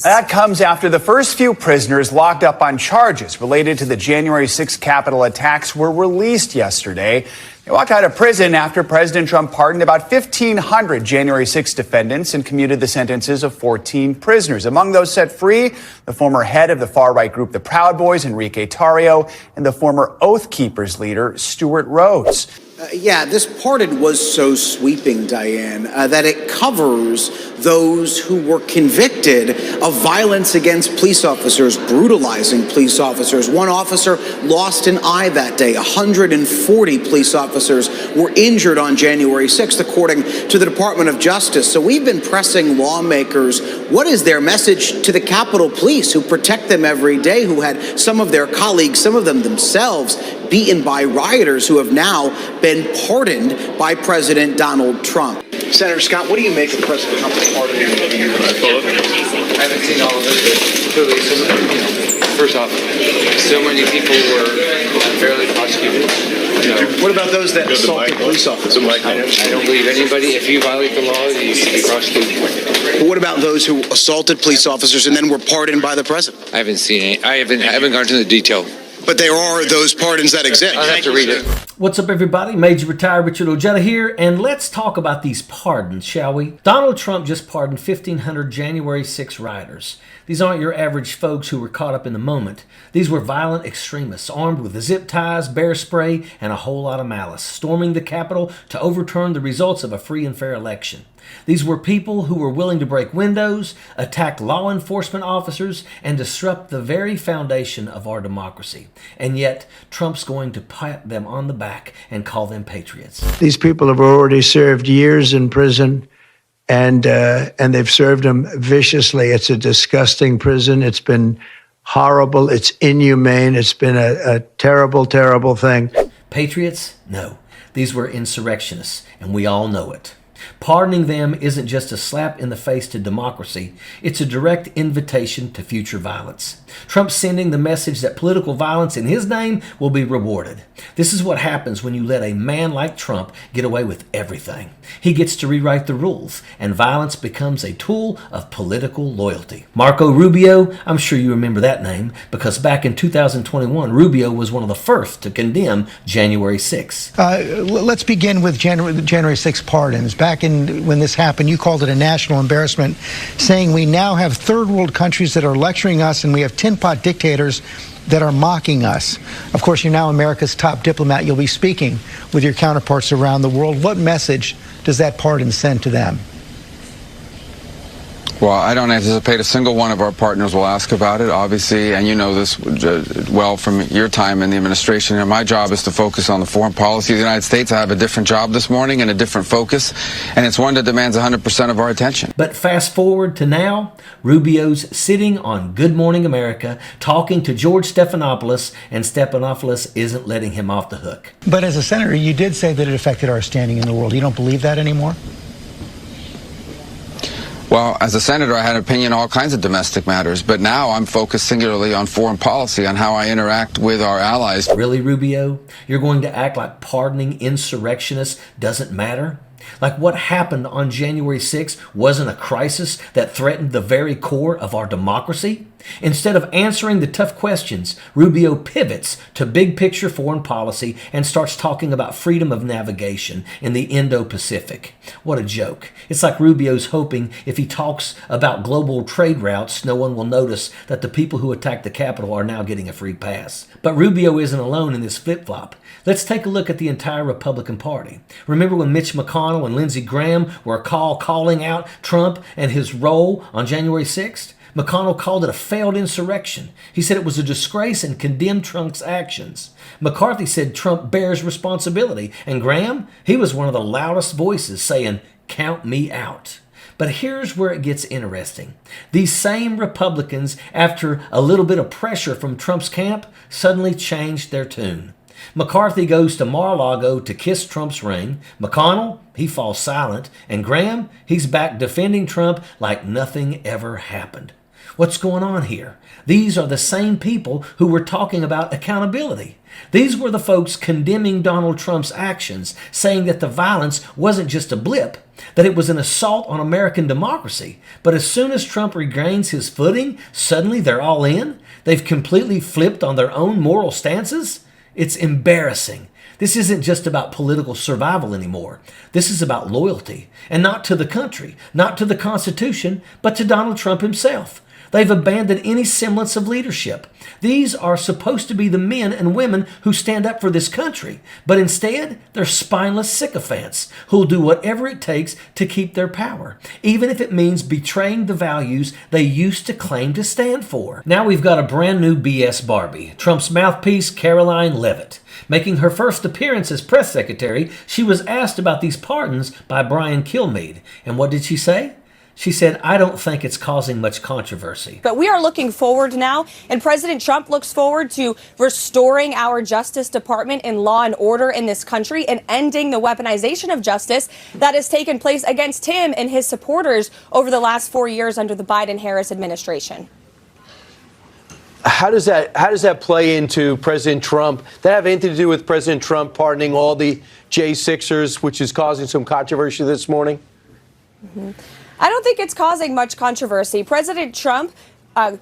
That comes after the first few prisoners locked up on charges related to the January 6th Capitol attacks were released yesterday. They walked out of prison after President Trump pardoned about 1,500 January 6 defendants and commuted the sentences of 14 prisoners. Among those set free, the former head of the far-right group the Proud Boys, Enrique Tarrio, and the former Oath Keepers leader, Stuart Rhodes. This pardon was so sweeping, Diane, that it covers those who were convicted of violence against police officers, brutalizing police officers. One officer lost an eye that day. 140 police officers were injured on January 6th, according to the Department of Justice. So we've been pressing lawmakers. What is their message to the Capitol Police, who protect them every day, who had some of their colleagues, some of them themselves, beaten by rioters, who have now been pardoned by President Donald Trump? Senator Scott, what do you make of President Trump's pardon? I haven't seen all of it, but clearly, first off, so many people were unfairly prosecuted. What about those that assaulted police officers? I don't believe anybody. If you violate the law, you should be prosecuted. But what about those who assaulted police officers and then were pardoned by the president? I haven't seen any. I haven't gone into the detail. But there are those pardons that exist. I'll have to read it. What's up, everybody? Major Retired Richard Ojeda here, and let's talk about these pardons, shall we? Donald Trump just pardoned 1,500 January 6 rioters. These aren't your average folks who were caught up in the moment. These were violent extremists armed with zip ties, bear spray, and a whole lot of malice, storming the Capitol to overturn the results of a free and fair election. These were people who were willing to break windows, attack law enforcement officers, and disrupt the very foundation of our democracy. And yet, Trump's going to pat them on the back and call them patriots. These people have already served years in prison, and they've served them viciously. It's a disgusting prison. It's been horrible. It's inhumane. It's been a terrible, terrible thing. Patriots? No. These were insurrectionists, and we all know it. Pardoning them isn't just a slap in the face to democracy, it's a direct invitation to future violence. Trump's sending the message that political violence in his name will be rewarded. This is what happens when you let a man like Trump get away with everything. He gets to rewrite the rules, and violence becomes a tool of political loyalty. Marco Rubio, I'm sure you remember that name, because back in 2021, Rubio was one of the first to condemn January 6. Let's begin with January 6 pardons. Back when this happened, you called it a national embarrassment, saying we now have third world countries that are lecturing us and we have tin pot dictators that are mocking us. Of course, you're now America's top diplomat. You'll be speaking with your counterparts around the world. What message does that pardon send to them? Well, I don't anticipate a single one of our partners will ask about it, obviously, and you know this well from your time in the administration. And my job is to focus on the foreign policy of the United States. I have a different job this morning and a different focus, and it's one that demands 100% of our attention. But fast forward to now, Rubio's sitting on Good Morning America talking to George Stephanopoulos, and Stephanopoulos isn't letting him off the hook. But as a senator, you did say that it affected our standing in the world. You don't believe that anymore? Well, as a senator, I had an opinion on all kinds of domestic matters, but now I'm focused singularly on foreign policy, on how I interact with our allies. Really, Rubio? You're going to act like pardoning insurrectionists doesn't matter? Like what happened on January 6th wasn't a crisis that threatened the very core of our democracy? Instead of answering the tough questions, Rubio pivots to big picture foreign policy and starts talking about freedom of navigation in the Indo-Pacific. What a joke. It's like Rubio's hoping if he talks about global trade routes, no one will notice that the people who attacked the Capitol are now getting a free pass. But Rubio isn't alone in this flip-flop. Let's take a look at the entire Republican Party. Remember when Mitch McConnell and Lindsey Graham were calling out Trump and his role on January 6th? McConnell called it a failed insurrection. He said it was a disgrace and condemned Trump's actions. McCarthy said Trump bears responsibility. And Graham, he was one of the loudest voices saying, "Count me out." But here's where it gets interesting. These same Republicans, after a little bit of pressure from Trump's camp, suddenly changed their tune. McCarthy goes to Mar-a-Lago to kiss Trump's ring. McConnell, he falls silent. And Graham, he's back defending Trump like nothing ever happened. What's going on here? These are the same people who were talking about accountability. These were the folks condemning Donald Trump's actions, saying that the violence wasn't just a blip, that it was an assault on American democracy. But as soon as Trump regains his footing, suddenly they're all in. They've completely flipped on their own moral stances. It's embarrassing. This isn't just about political survival anymore. This is about loyalty, and not to the country, not to the Constitution, but to Donald Trump himself. They've abandoned any semblance of leadership. These are supposed to be the men and women who stand up for this country, but instead, they're spineless sycophants who'll do whatever it takes to keep their power, even if it means betraying the values they used to claim to stand for. Now we've got a brand new BS Barbie, Trump's mouthpiece, Caroline Leavitt. Making her first appearance as press secretary, she was asked about these pardons by Brian Kilmeade. And what did she say? She said, "I don't think it's causing much controversy." But we are looking forward now, and President Trump looks forward to restoring our Justice Department and law and order in this country and ending the weaponization of justice that has taken place against him and his supporters over the last 4 years under the Biden-Harris administration. How does that play into President Trump? That have anything to do with President Trump pardoning all the J6ers, which is causing some controversy this morning? I don't think it's causing much controversy. President Trump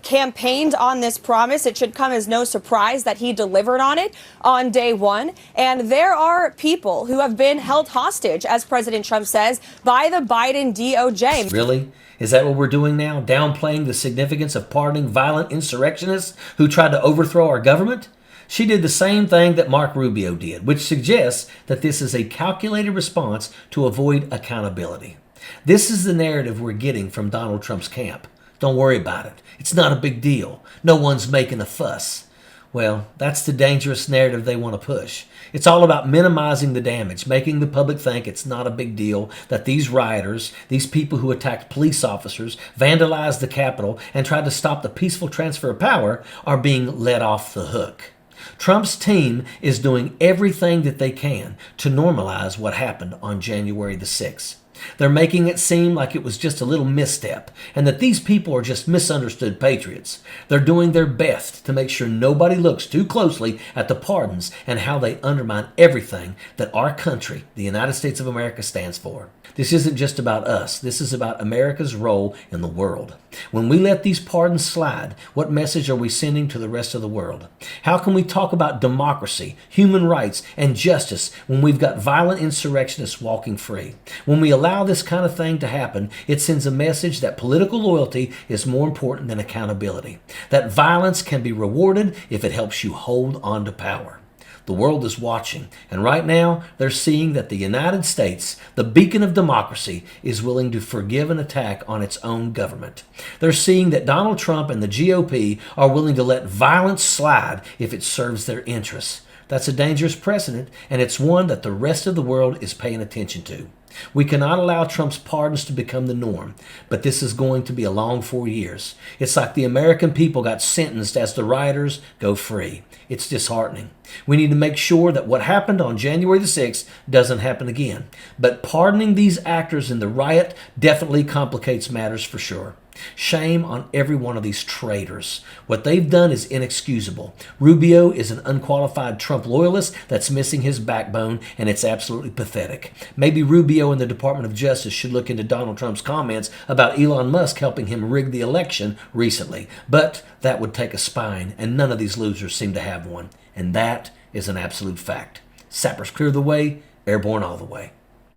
campaigned on this promise. It should come as no surprise that he delivered on it on day one. And there are people who have been held hostage, as President Trump says, by the Biden DOJ. Really? Is that what we're doing now? Downplaying the significance of pardoning violent insurrectionists who tried to overthrow our government? She did the same thing that Mark Rubio did, which suggests that this is a calculated response to avoid accountability. This is the narrative we're getting from Donald Trump's camp. Don't worry about it. It's not a big deal. No one's making a fuss. Well, that's the dangerous narrative they want to push. It's all about minimizing the damage, making the public think it's not a big deal that these rioters, these people who attacked police officers, vandalized the Capitol, and tried to stop the peaceful transfer of power are being let off the hook. Trump's team is doing everything that they can to normalize what happened on January the 6th. They're making it seem like it was just a little misstep and that these people are just misunderstood patriots. They're doing their best to make sure nobody looks too closely at the pardons and how they undermine everything that our country, the United States of America, stands for. This isn't just about us. This is about America's role in the world. When we let these pardons slide, what message are we sending to the rest of the world? How can we talk about democracy, human rights, and justice when we've got violent insurrectionists walking free? When we allow this kind of thing to happen, it sends a message that political loyalty is more important than accountability, that violence can be rewarded if it helps you hold on to power. The world is watching, and right now they're seeing that the United States, the beacon of democracy, is willing to forgive an attack on its own government. They're seeing that Donald Trump and the GOP are willing to let violence slide if it serves their interests. That's a dangerous precedent, and it's one that the rest of the world is paying attention to. We cannot allow Trump's pardons to become the norm, but this is going to be a long 4 years. It's like the American people got sentenced as the rioters go free. It's disheartening. We need to make sure that what happened on January the 6th doesn't happen again. But pardoning these actors in the riot definitely complicates matters for sure. Shame on every one of these traitors. What they've done is inexcusable. Rubio is an unqualified Trump loyalist that's missing his backbone, and it's absolutely pathetic. Maybe Rubio and the Department of Justice should look into Donald Trump's comments about Elon Musk helping him rig the election recently. But that would take a spine, and none of these losers seem to have one. And that is an absolute fact. Sappers clear the way, airborne all the way.